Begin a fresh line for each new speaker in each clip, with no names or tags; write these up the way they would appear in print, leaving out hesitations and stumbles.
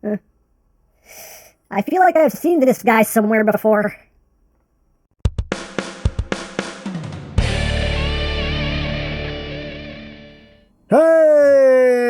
I feel like I've seen this guy somewhere before.
Hey!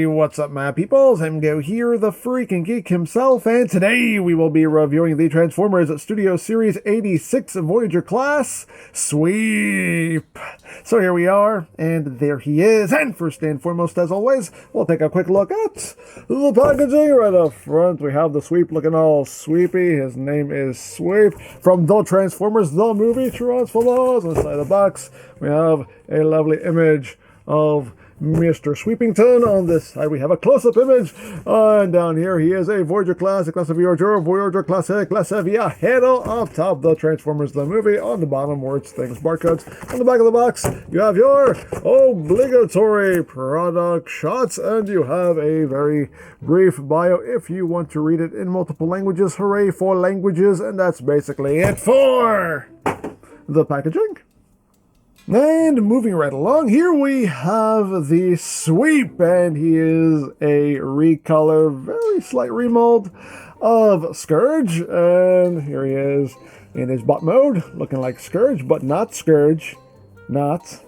What's up, my peoples? EmGo here, the freaking geek himself, and today we will be reviewing the Transformers Studio Series 86 Voyager class Sweep. So here we are, and there he is. And first and foremost, as always, we'll take a quick look at the packaging. Right up front, we have the Sweep looking all sweepy. His name is Sweep from the Transformers, the movie Transformers. Inside the box, we have a lovely image of Mr. Sweepington. On this side we have a close-up image, and down here he is a Voyager Classic, Class of Voyager Classic, Class of Viajero. On top, the Transformers the movie. On the bottom, words, things, barcodes. On the back of the box, you have your obligatory product shots, and you have a very brief bio if you want to read it in multiple languages. Hooray for languages! And that's basically it for the packaging. And moving right along, here we have the Sweep, and he is a recolor, very slight remold of Scourge, and here he is in his bot mode, looking like Scourge, but not Scourge, not,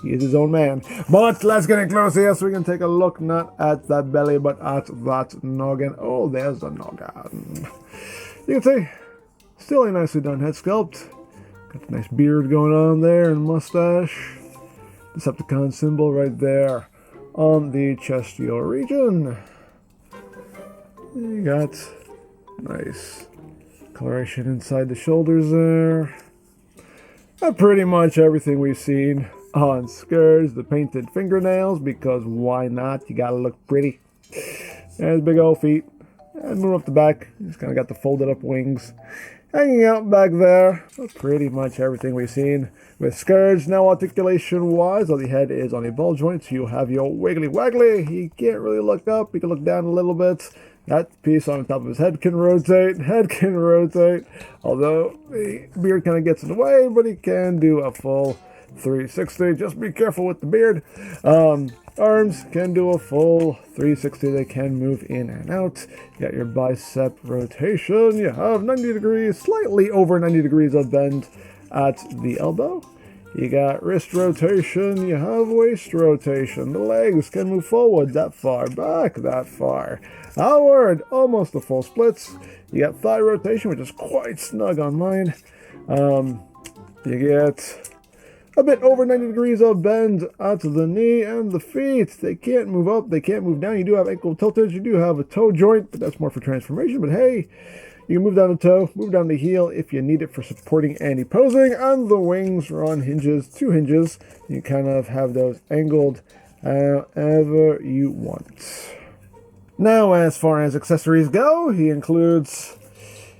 he is his own man. But let's get in close here so we can take a look, not at that belly, but at that noggin. Oh, there's the noggin. You can see, still a nicely done head sculpt. Got a nice beard going on there and mustache. Decepticon symbol right there on the chestial region. You got nice coloration inside the shoulders there. And pretty much everything we've seen on Scourge. The painted fingernails, because why not? You gotta look pretty. And his big old feet. And move up the back. He's kind of got the folded up wings hanging out back there. That's pretty much everything we've seen with Scourge. Now, articulation-wise, the head is on a ball joint, so you have your wiggly-waggly. He can't really look up. He can look down a little bit. That piece on top of his head can rotate. Although the beard kind of gets in the way, but he can do a full 360. Just be careful with the beard. Arms can do a full 360. They can move in and out. You got your bicep rotation. You have 90 degrees, slightly over 90 degrees of bend at the elbow. You got wrist rotation. You have waist rotation. The legs can move forward that far, back that far, outward, almost a full splits. You got thigh rotation, which is quite snug on mine. You get a bit over 90 degrees of bend out to the knee and the feet. They can't move up, they can't move down. You do have ankle tiltage, you do have a toe joint, but that's more for transformation. But hey, you can move down the toe, move down the heel if you need it for supporting and posing. And the wings are on hinges, 2 hinges. You kind of have those angled however you want. Now, as far as accessories go, he includes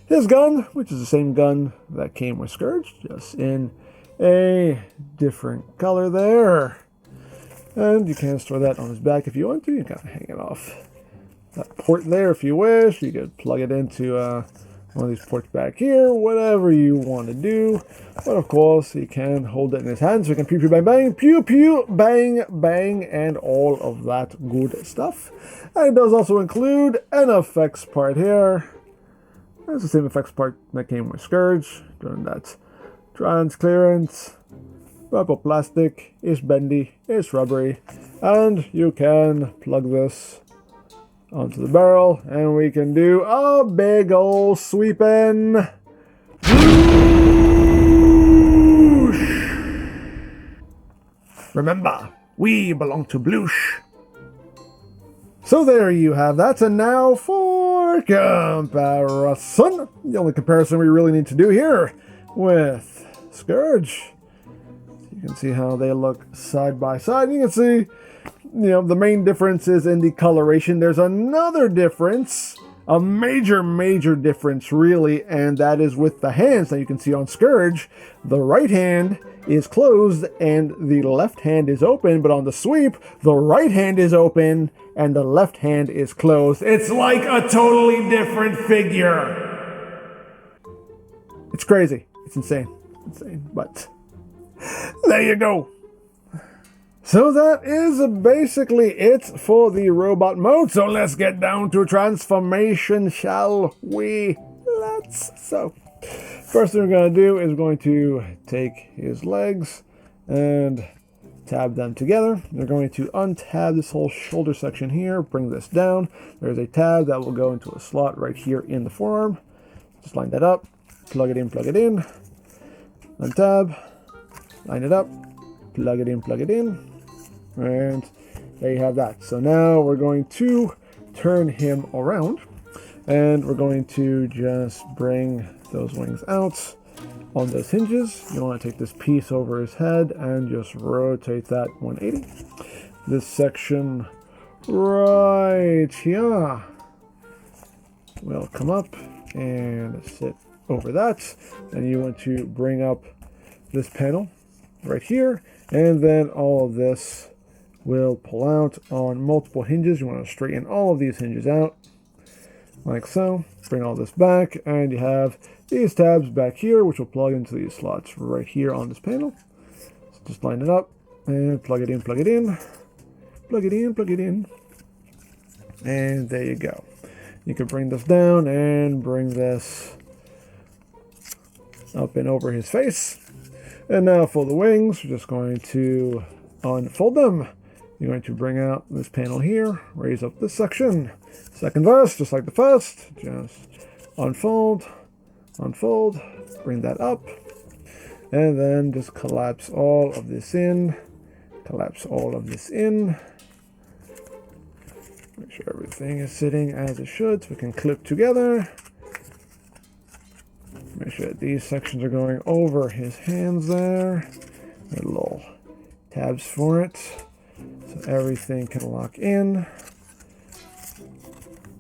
his gun, which is the same gun that came with Scourge, just in a different color there. And you can store that on his back if you want to. You can kind of hang it off that port there if you wish. You could plug it into one of these ports back here, whatever you want to do. But of course, he can hold it in his hand so he can pew pew bang bang, pew pew bang bang, and all of that good stuff. And it does also include an effects part here. It's the same effects part that came with Scourge during that trans clearance. Rubber plastic is bendy, it's rubbery, and you can plug this onto the barrel, and we can do a big ol' sweepin' bloosh. Remember, we belong to Bloosh. So there you have that, and now for comparison. The only comparison we really need to do here with Scourge. You can see how they look side by side. You can see, the main difference is in the coloration. There's another difference, a major difference really, and that is with the hands. Now you can see on Scourge, the right hand is closed and the left hand is open, but on the Sweep, the right hand is open and the left hand is closed. It's like a totally different figure. It's crazy. It's insane, but there you go. So that is basically it for the robot mode. So let's get down to transformation, shall we? So first thing we're going to do is we're going to take his legs and tab them together. We're going to untab this whole shoulder section here, bring this down. There's a tab that will go into a slot right here in the forearm. Just line that up, plug it in, untab, line it up, plug it in, and there you have that. So now we're going to turn him around, and we're going to just bring those wings out on those hinges. You want to take this piece over his head and just rotate that 180. This section right here will come up and sit over that. And you want to bring up this panel right here, and then all of this will pull out on multiple hinges. You want to straighten all of these hinges out like so. Bring all this back, and you have these tabs back here which will plug into these slots right here on this panel. So just line it up and plug it in, and there you go. You can bring this down and bring this up and over his face. And now for the wings, we're just going to unfold them. You're going to bring out this panel here, raise up this section. Second verse, just like the first, just unfold, bring that up, and then just collapse all of this in, Make sure everything is sitting as it should so we can clip together. Make sure that these sections are going over his hands there. There are little tabs for it so everything can lock in.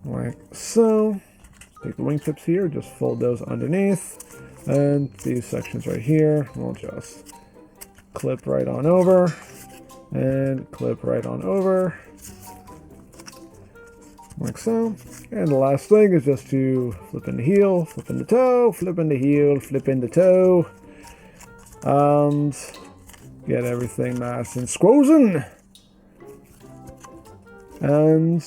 Like so. Take the wingtips here, just fold those underneath. And these sections right here, we'll just clip right on over. And clip right on over. Like so. And the last thing is just to flip in the heel, flip in the toe, flip in the heel, flip in the toe. And get everything nice and squozen. And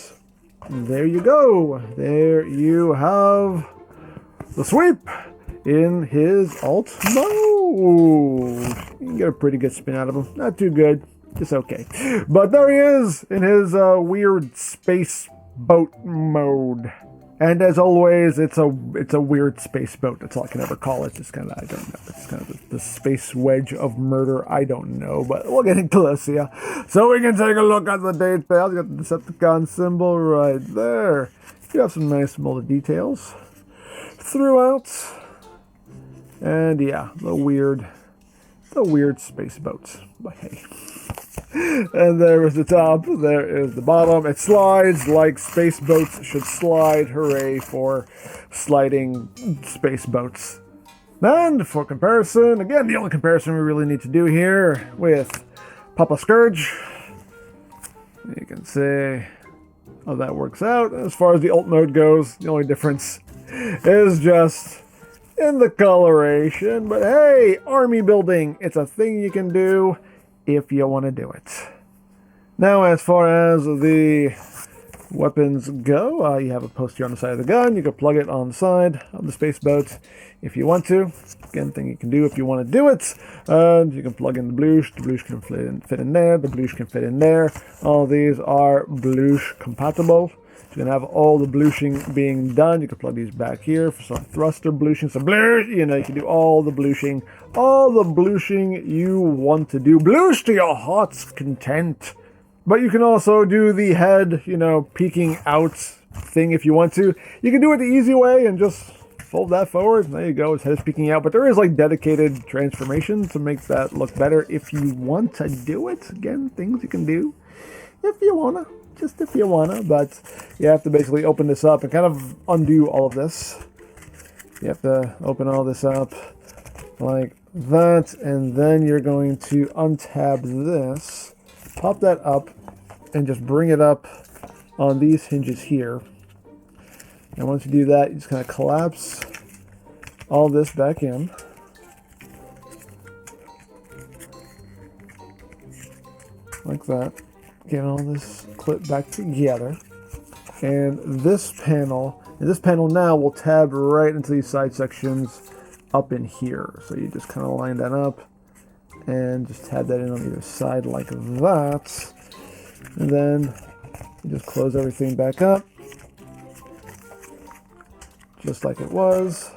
there you go. There you have the sweep in his alt mode. You can get a pretty good spin out of him. Not too good, just okay. But there he is in his weird space boat mode. And as always, it's a weird space boat. That's all I can ever call it. It's kind of, I don't know. It's kind of the space wedge of murder. I don't know, but we'll get into this here. So we can take a look at the details. You got the Decepticon symbol right there. You have some nice molded details throughout. And yeah, the weird space boats. But hey. And there is the top, there is the bottom. It slides like space boats should slide. Hooray for sliding space boats. And for comparison, again, the only comparison we really need to do here with Papa Scourge. You can see how that works out. As far as the alt mode goes, the only difference is just in the coloration. But hey, army building, it's a thing you can do if you want to do it. Now, as far as the weapons go, you have a post here on the side of the gun. You can plug it on the side of the space boat if you want to. Again, thing you can do if you want to do it. You can plug in the bloosh. The bloosh can fit in there. The bloosh can fit in there. All these are bloosh compatible. So you can have all the blooshing being done. You can plug these back here for some thruster blooshing, some bloosh. You know, you can do all the blooshing you want to do. Bloosh to your heart's content. But you can also do the head, you know, peeking out thing if you want to. You can do it the easy way and just fold that forward. There you go, his head is peeking out. But there is like dedicated transformation to make that look better if you want to do it. Again, things you can do if you wanna. Just if you wanna, but you have to basically open this up and kind of undo all of this. You have to open all this up like that, and then you're going to untab this, pop that up, and just bring it up on these hinges here. And once you do that, you just kind of collapse all this back in. like that. Get all this clip back together. And this panel now will tab right into these side sections up in here. So you just kind of line that up and just tab that in on either side like that. And then you just close everything back up, just like it was.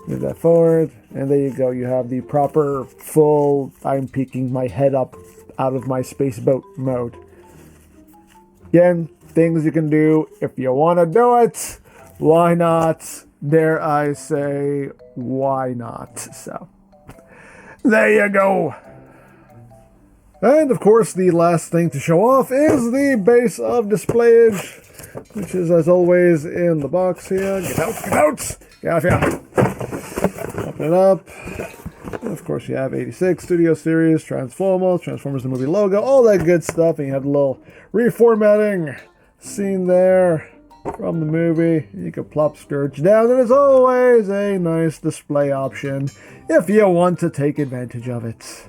Move that forward, and there you go. You have the proper, full, I'm peeking my head up out of my space boat mode. Again, things you can do if you want to do it. Why not? Dare I say, why not? So, there you go. And of course, the last thing to show off is the base of Displayage, which is, as always, in the box here. Get out, get out! Get out here! Open it up. And of course, you have 86, Studio Series, Transformers the movie logo, all that good stuff. And you have a little reformatting scene there from the movie. You can plop Scourge down, and as always, a nice display option if you want to take advantage of it.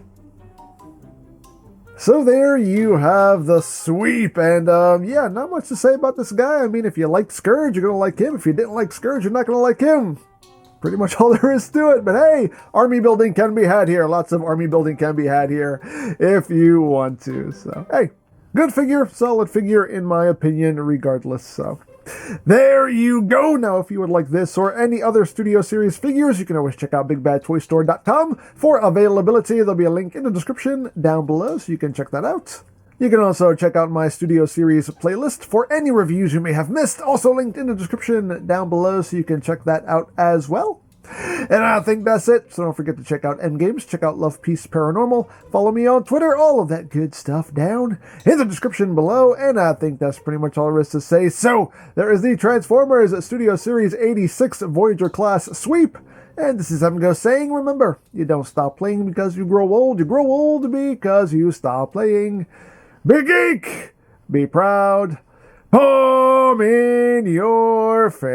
So there you have the sweep, and yeah, not much to say about this guy. I mean, if you liked Scourge, you're going to like him. If you didn't like Scourge, you're not going to like him. Pretty much all there is to it, but hey, army building can be had here. Lots of army building can be had here if you want to. So, hey, good figure, solid figure in my opinion, regardless. So, there you go. Now, if you would like this or any other Studio Series figures, you can always check out BigBadToyStore.com for availability. There'll be a link in the description down below, so you can check that out. You can also check out my Studio Series playlist for any reviews you may have missed, also linked in the description down below, so you can check that out as well. And I think that's it, so don't forget to check out EmGo's, check out Love Peace Paranormal, follow me on Twitter, all of that good stuff down in the description below, and I think that's pretty much all there is to say. So, there is the Transformers Studio Series 86 Voyager class sweep, and this is EmGo saying, remember, you don't stop playing because you grow old because you stop playing. Be geek, be proud, palm in your face.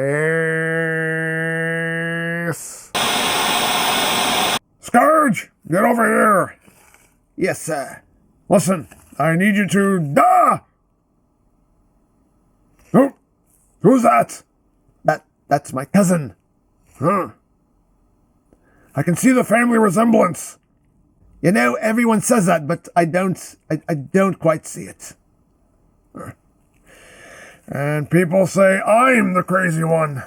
Scourge, get over here. Yes, sir. Listen, I need you to, Who's that? That's my cousin. Huh. I can see the family resemblance. You know, everyone says that, but I don't quite see it. And people say I'm the crazy one.